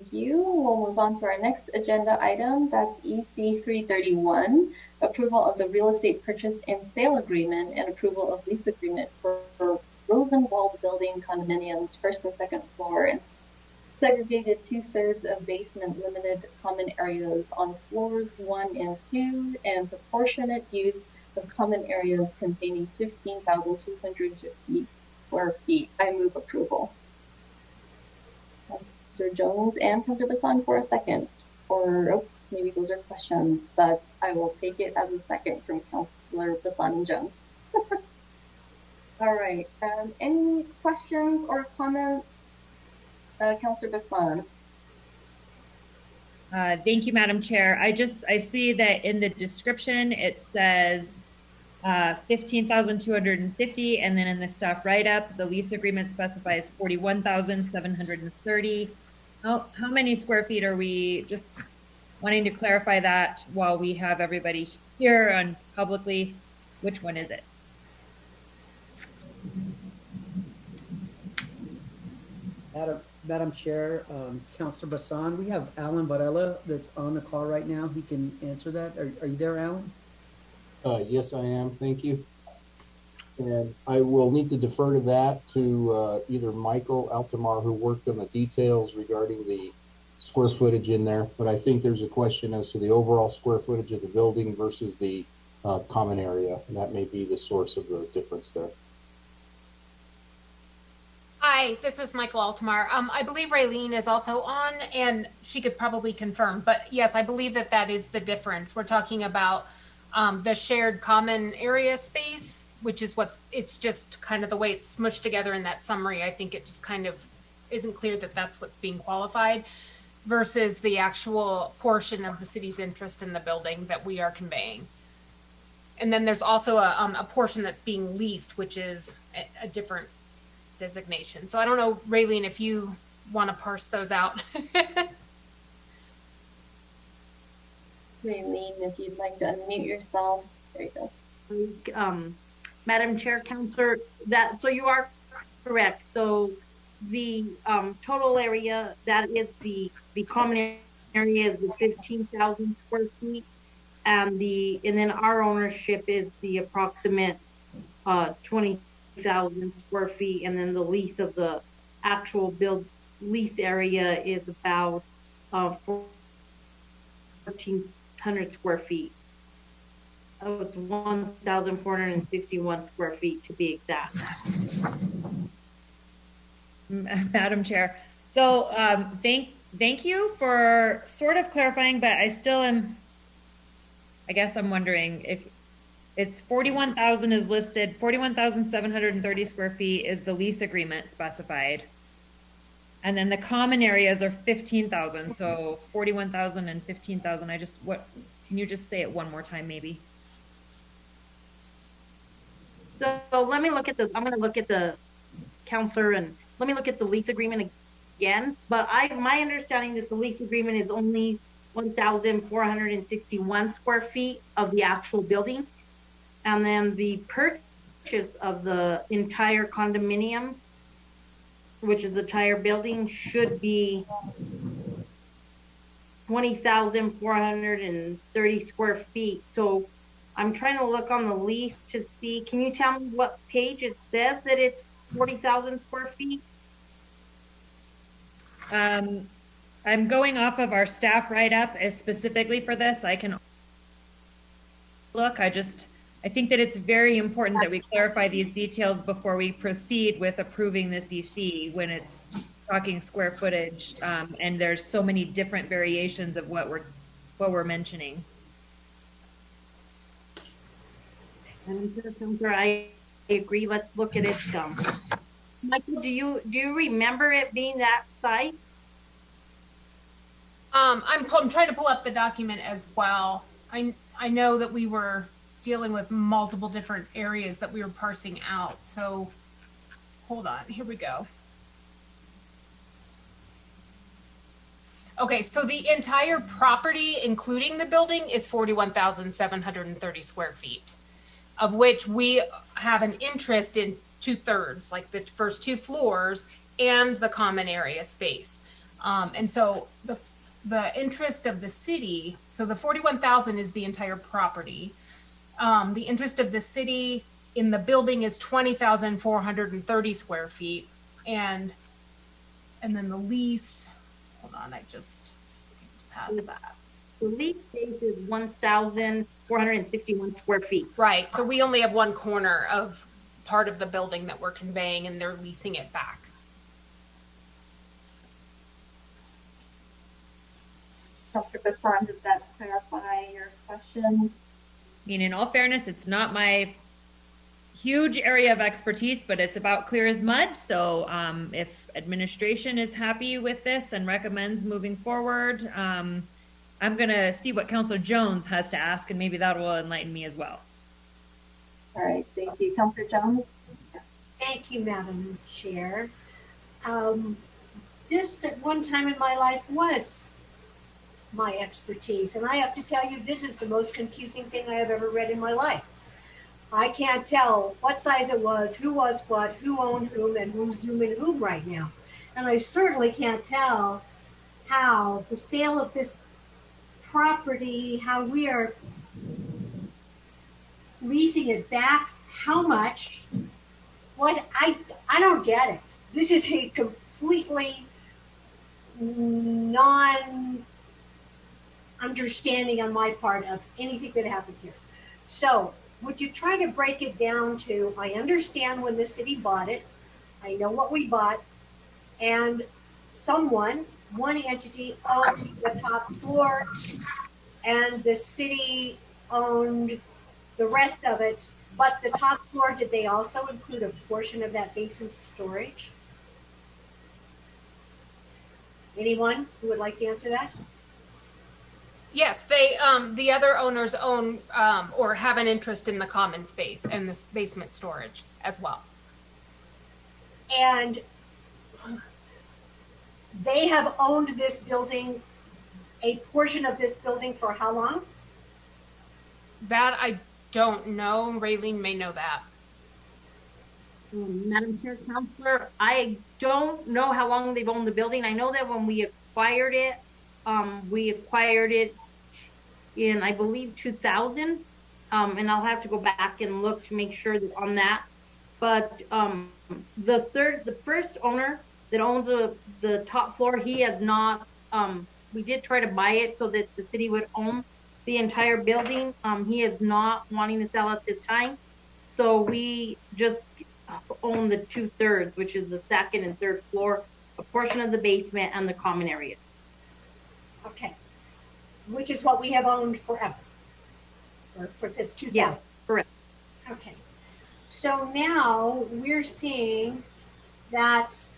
Thank you. We'll move on to our next agenda item. That's EC 331, approval of the real estate purchase and sale agreement and approval of lease agreement for Rosenwald Building condominiums, first and second floor, and segregated 2/3 of basement limited common areas on floors 1 and 2, and proportionate use of common areas containing 15,250 square feet. I move approval. Councilor Jones and Councilor Bassan for a second, or maybe those are questions, but I will take it as a second from Councilor Bassan and Jones. All right, any questions or comments? Councilor Bassan. Thank you, Madam Chair. I see that in the description it says 15,250, and then in the staff write-up, the lease agreement specifies 41,730. How many square feet are we just wanting to clarify that while we have everybody here on publicly? Which one is it? Madam Chair, Councilor Bassan, we have Alan Varela that's on the call right now. He can answer that. Are you there, Alan? Yes, I am. Thank you. And I will need to defer to that to either Michael Altamar, who worked on the details regarding the square footage in there. But I think there's a question as to the overall square footage of the building versus the common area. And that may be the source of the difference there. Hi, this is Michael Altamar. I believe Raylene is also on, and she could probably confirm. But yes, I believe that is the difference. We're talking about the shared common area space, which is it's just kind of the way it's smushed together in that summary. I think it just kind of isn't clear that that's what's being qualified versus the actual portion of the city's interest in the building that we are conveying. And then there's also a portion that's being leased, which is a different designation. So I don't know, Raylene, if you want to parse those out. Raylene, if you'd like to unmute yourself. There you go. Madam Chair, Councilor, so you are correct. So the total area, that is the common area is the 15,000 square feet, and then our ownership is the approximate 20,000 square feet, and then the lease of the actual lease area is about 1,400 square feet. Oh, it's 1,461 square feet to be exact. Madam Chair. So thank you for sort of clarifying, but I guess I'm wondering if it's 41,000 is listed, 41,730 square feet is the lease agreement specified. And then the common areas are 15,000. So 41,000 and 15,000. Can you just say it one more time, maybe? So let me look at I'm going to look at the counselor and let me look at the lease agreement again. But my understanding that the lease agreement is only 1,461 square feet of the actual building. And then the purchase of the entire condominium, which is the entire building, should be 20,430 square feet. So I'm trying to look on the lease to see, can you tell me what page it says that it's 40,000 square feet? I'm going off of our staff write-up specifically for this. I can look, I think that it's very important that we clarify these details before we proceed with approving this EC when it's talking square footage, and there's so many different variations of what we're mentioning. I agree. Let's look at it. Michael, do you remember it being that site? I'm trying to pull up the document as well. I know that we were dealing with multiple different areas that we were parsing out. So hold on, here we go. Okay, so the entire property, including the building, is 41,730 square feet, of which we have an interest in 2/3, like the first 2 floors and the common area space. And so the interest of the city, so the 41,000 is the entire property. The interest of the city in the building is 20,430 square feet. And then the lease, hold on, I just skipped past that. The lease space is 1,461 square feet. Right, so we only have one corner of part of the building that we're conveying and they're leasing it back. Counselor Bassan, does that clarify your question? I mean, in all fairness, it's not my huge area of expertise, but it's about clear as mud. So if administration is happy with this and recommends moving forward, I'm going to see what Councilor Jones has to ask, and maybe that will enlighten me as well. All right, thank you. Counselor Jones? Thank you, Madam Chair. This at one time in my life was my expertise, and I have to tell you, this is the most confusing thing I have ever read in my life. I can't tell what size it was, who was what, who owned whom, and who's zooming whom right now. And I certainly can't tell how the sale of this property, how we are leasing it back, how much, what, I don't get it. This is a completely non-understanding on my part of anything that happened here. So would you try to break it down to, I understand when the city bought it, I know what we bought, and one entity owned the top floor, and the city owned the rest of it, but the top floor, did they also include a portion of that basement storage? Anyone who would like to answer that? Yes, they, the other owners own, or have an interest in the common space and this basement storage as well. And they have owned this building, a portion of this building, for how long? That I don't know. Raylene may know that. Madam Chair, Counselor, I don't know how long they've owned the building. I know that when we acquired it in, I believe, 2000. And I'll have to go back and look to make sure that on that. But the first owner that owns the top floor, he has not, we did try to buy it so that the city would own the entire building. He is not wanting to sell at this time. So we just own the 2/3, which is the second and third floor, a portion of the basement, and the common area. Okay. Which is what we have owned forever. Or since 2000. Yeah, correct. Okay. So now we're seeing that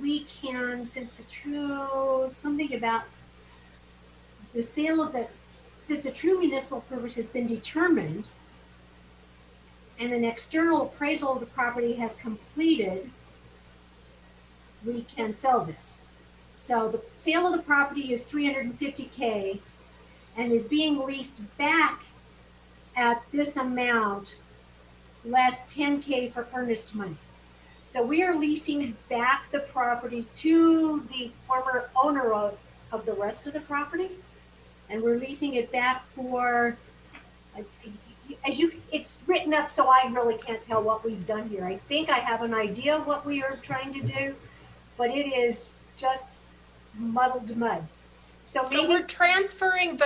we can, since a true, something about the sale of the, since a true municipal purpose has been determined and an external appraisal of the property has completed, we can sell this. So the sale of the property is $350K and is being leased back at this amount, less $10K for earnest money. So we are leasing back the property to the former owner of the rest of the property. And we're leasing it back for, it's written up, so I really can't tell what we've done here. I think I have an idea of what we are trying to do, but it is just muddled mud. So we're transferring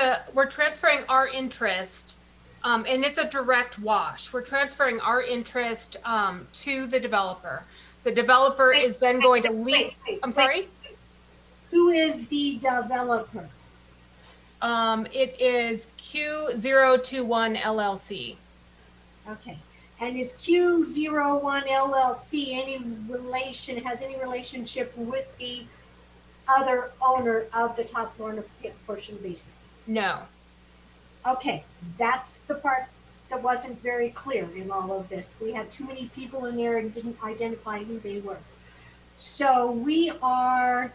our interest, and it's a direct wash. We're transferring our interest to the developer. The developer is then going to lease. I'm sorry? Who is the developer? It is Q021 LLC. Okay. And is Q01 LLC has any relationship with the other owner of the top floor and the portion basement? No. Okay, that's the part that wasn't very clear in all of this. We had too many people in there and didn't identify who they were. So we are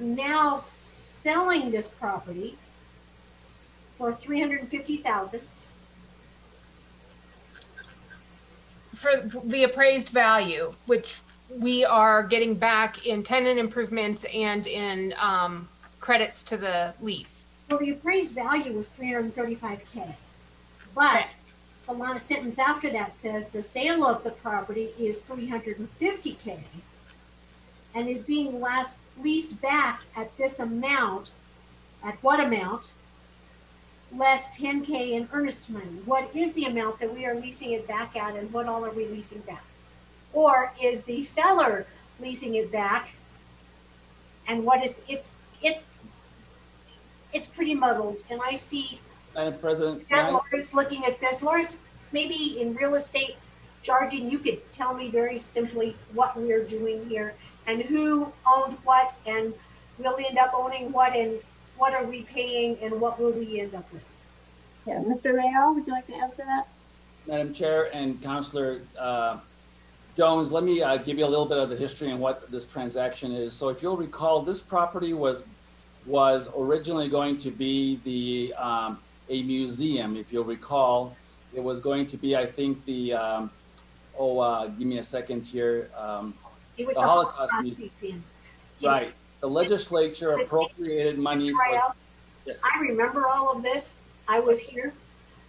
now selling this property for $350,000. for the appraised value, which we are getting back in tenant improvements and in credits to the lease. Well, the appraised value was 335K, but the last sentence after that says the sale of the property is 350K and is being leased back at this amount. At what amount? Less 10K in earnest money. What is the amount that we are leasing it back at, and what all are we leasing back? Or is the seller leasing it back? And what is it's pretty muddled. And I see Madam President, that Lawrence looking at this. Lawrence, maybe in real estate jargon, you could tell me very simply what we're doing here and who owned what, and will we end up owning what, and what are we paying, and what will we end up with? Yeah, Mr. Real, would you like to answer that? Madam Chair and Councilor Jones, let me give you a little bit of the history and what this transaction is. So if you'll recall, this property was originally going to be a museum. If you'll recall, it was going to be, I think, give me a second here. It was the Holocaust Museum. Right. The legislature appropriated money. Mr. Rael, Yes. I remember all of this. I was here,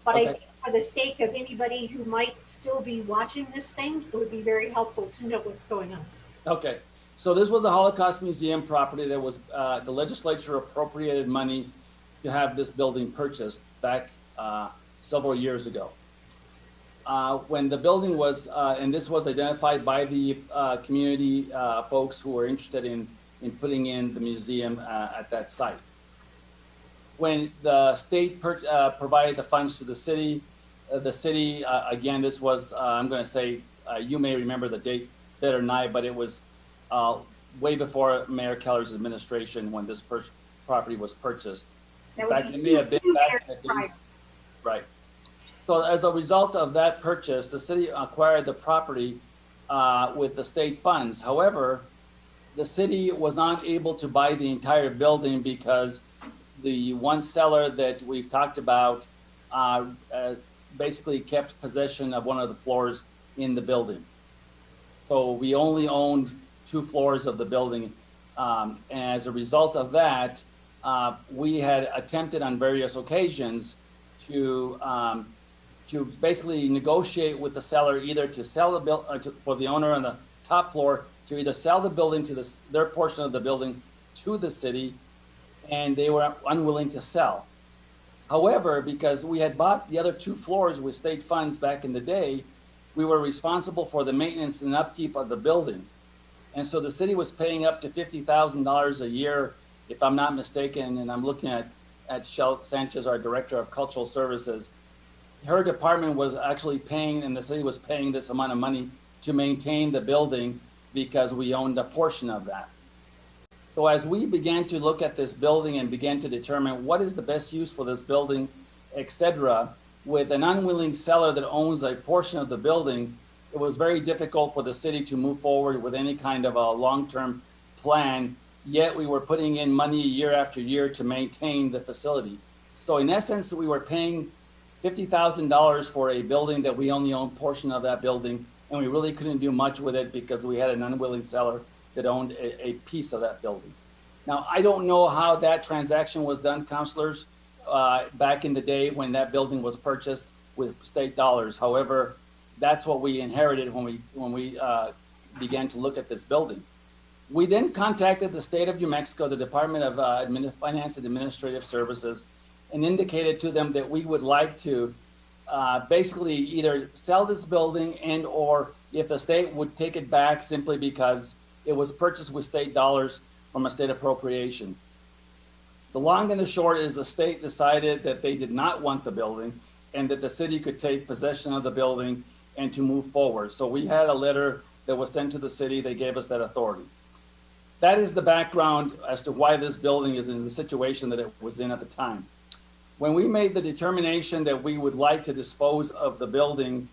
but Okay. I think for the sake of anybody who might still be watching this thing, it would be very helpful to know what's going on. Okay, so this was a Holocaust Museum property that was, the legislature appropriated money to have this building purchased back several years ago. When the building was, and this was identified by the community folks who were interested in putting in the museum at that site. When the state provided the funds to the city, again, this was, I'm going to say, you may remember the date better than I, but it was way before Mayor Keller's administration when this property was purchased. In fact, it may have been back in the days. Right. So as a result of that purchase, the city acquired the property with the state funds. However, the city was not able to buy the entire building because the one seller that we've talked about basically kept possession of one of the floors in the building. So we only owned 2 floors of the building. And as a result of that, we had attempted on various occasions to basically negotiate with the seller either to sell the building for the owner on the top floor to either sell the building to their portion of the building to the city, and they were unwilling to sell. However, because we had bought the other 2 floors with state funds back in the day, we were responsible for the maintenance and upkeep of the building. And so the city was paying up to $50,000 a year, if I'm not mistaken, and I'm looking at Shel Sanchez, our Director of Cultural Services. Her department was actually paying, and the city was paying this amount of money to maintain the building because we owned a portion of that. So as we began to look at this building and began to determine what is the best use for this building, etc., with an unwilling seller that owns a portion of the building, it was very difficult for the city to move forward with any kind of a long-term plan, yet we were putting in money year after year to maintain the facility. So in essence, we were paying $50,000 for a building that we only owned a portion of that building, and we really couldn't do much with it because we had an unwilling seller that owned a piece of that building. Now, I don't know how that transaction was done, councilors, back in the day when that building was purchased with state dollars. However, that's what we inherited when we began to look at this building. We then contacted the state of New Mexico, the Department of Finance and Administrative Services, and indicated to them that we would like to basically either sell this building and or if the state would take it back simply because it was purchased with state dollars from a state appropriation. The long and the short is the state decided that they did not want the building and that the city could take possession of the building and to move forward. So we had a letter that was sent to the city. They gave us that authority. That is the background as to why this building is in the situation that it was in at the time. When we made the determination that we would like to dispose of the building,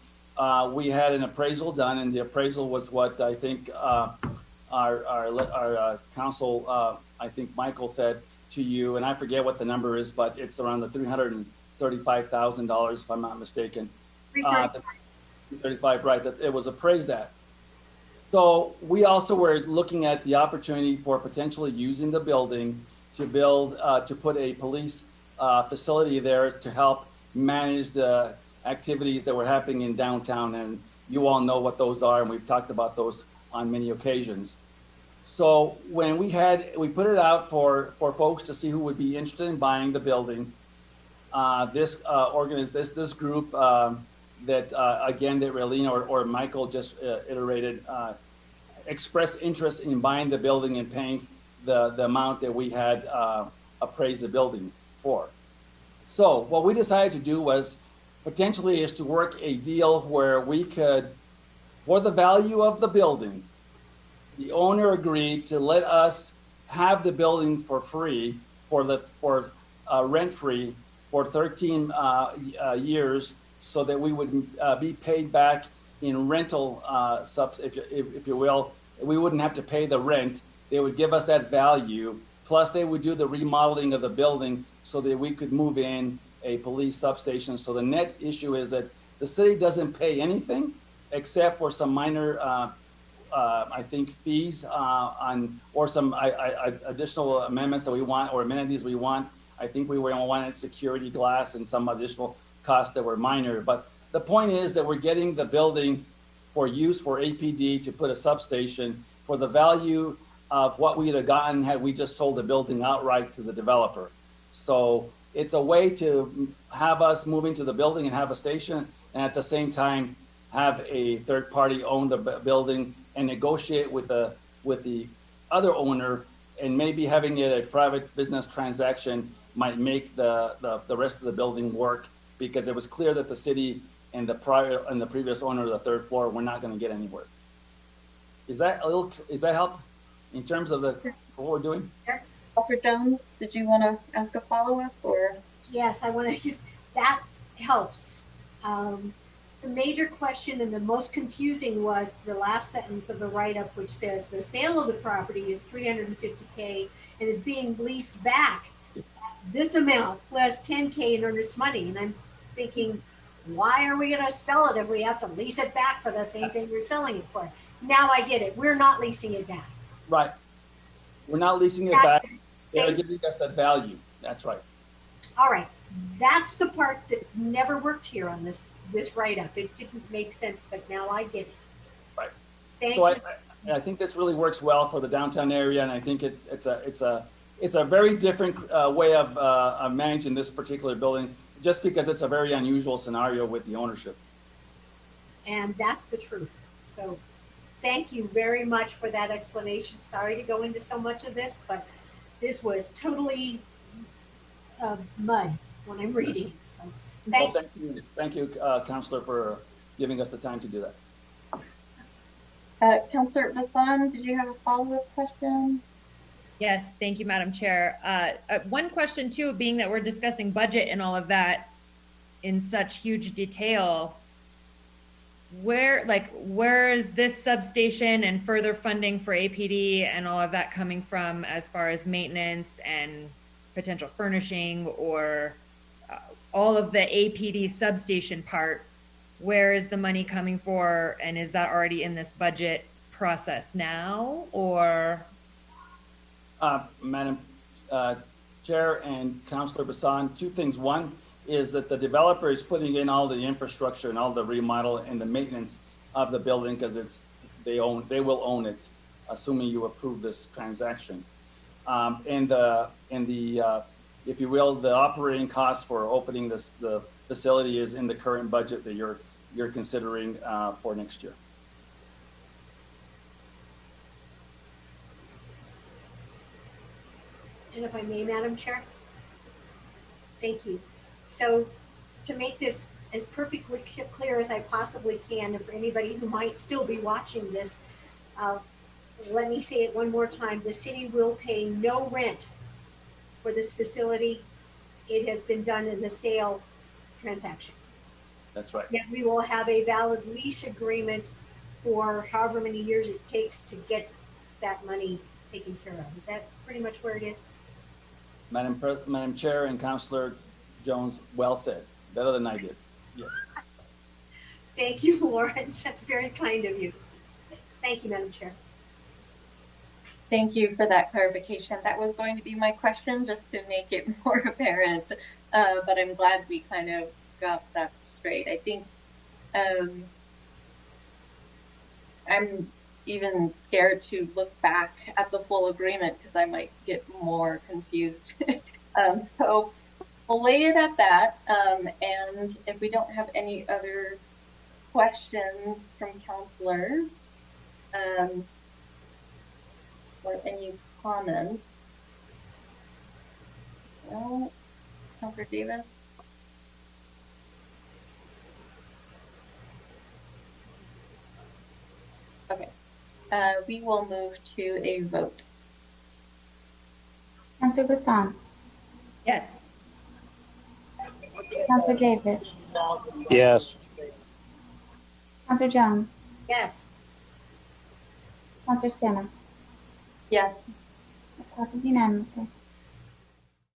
we had an appraisal done, and the appraisal was what I think our council, I think Michael said to you, and I forget what the number is, but it's around the $335,000, if I'm not mistaken. 235, right, that it was appraised at. So we also were looking at the opportunity for potentially using the building to build, to put a police facility there to help manage the activities that were happening in downtown. And you all know what those are, and we've talked about those on many occasions. So when we put it out for folks to see who would be interested in buying the building, this group that again that Raylene or Michael just iterated expressed interest in buying the building and paying the amount that we had appraised the building for. So what we decided to do was potentially is to work a deal where we could, for the value of the building, the owner agreed to let us have the building for free, for rent free for 13 years, so that we would be paid back in rental subs, if you will. We wouldn't have to pay the rent. They would give us that value. Plus, they would do the remodeling of the building so that we could move in a police substation. So the net issue is that the city doesn't pay anything except for some minor, I think, fees or some additional amendments that we want or amenities we want. I think we wanted security glass and some additional costs that were minor. But the point is that we're getting the building for use for APD to put a substation for the value of what we'd have gotten had we just sold the building outright to the developer. So it's a way to have us move into the building and have a station, and at the same time have a third party own the building and negotiate with the other owner, and maybe having it a private business transaction might make the rest of the building work, because it was clear that the city and the previous owner of the third floor were not going to get anywhere. Is that help in terms of what we're doing? Dr. Jones, did you want to ask a follow-up or? Yes, I want to use, that helps. The major question and the most confusing was the last sentence of the write-up, which says the sale of the property is $350K and is being leased back this amount plus $10K in earnest money. And I'm thinking, why are we going to sell it if we have to lease it back for the same thing we're selling it for? Now I get it. We're not leasing it back. Right. We're not leasing it back. They're giving us that value. That's right. All right. That's the part that never worked here on this write-up. It didn't make sense, but now I get it. Right. Thank so you. I think this really works well for the downtown area, and I think it's a very different way of managing this particular building, just because it's a very unusual scenario with the ownership. And that's the truth. So thank you very much for that explanation. Sorry to go into so much of this, but this was totally mud when I'm reading. So thank you. Thank you, Councilor, for giving us the time to do that. Councilor Bassan, did you have a follow-up question? Yes, thank you, Madam Chair. One question too, being that we're discussing budget and all of that in such huge detail, where is this substation and further funding for APD and all of that coming from as far as maintenance and potential furnishing or all of the APD substation part? Where is the money coming for, and is that already in this budget process now, or? Madam Chair and Councilor Bassan, two things. One is that the developer is putting in all the infrastructure and all the remodel and the maintenance of the building, because they will own it, assuming you approve this transaction. And if you will, the operating cost for opening the facility is in the current budget that you're considering for next year. And if I may, Madam Chair, thank you. So to make this as perfectly clear as I possibly can, and for anybody who might still be watching this, let me say it one more time. The city will pay no rent for this facility. It has been done in the sale transaction. That's right. Yet we will have a valid lease agreement for however many years it takes to get that money taken care of. Is that pretty much where it is? Madam Chair and Councilor Jones, well said. Better than I did. Yes. Thank you, Lawrence. That's very kind of you. Thank you, Madam Chair. Thank you for that clarification. That was going to be my question, just to make it more apparent. But I'm glad we kind of got that straight. I think I'm even scared to look back at the full agreement because I might get more confused. So we'll lay it at that. And if we don't have any other questions from counselors, or any comments? No, Counselor Davis? Okay, we will move to a vote. Counselor Bassan, Yes. Counselor Davis, Yes. Counselor Jones, Yes. Counselor Sena. Yes, Passes unanimously.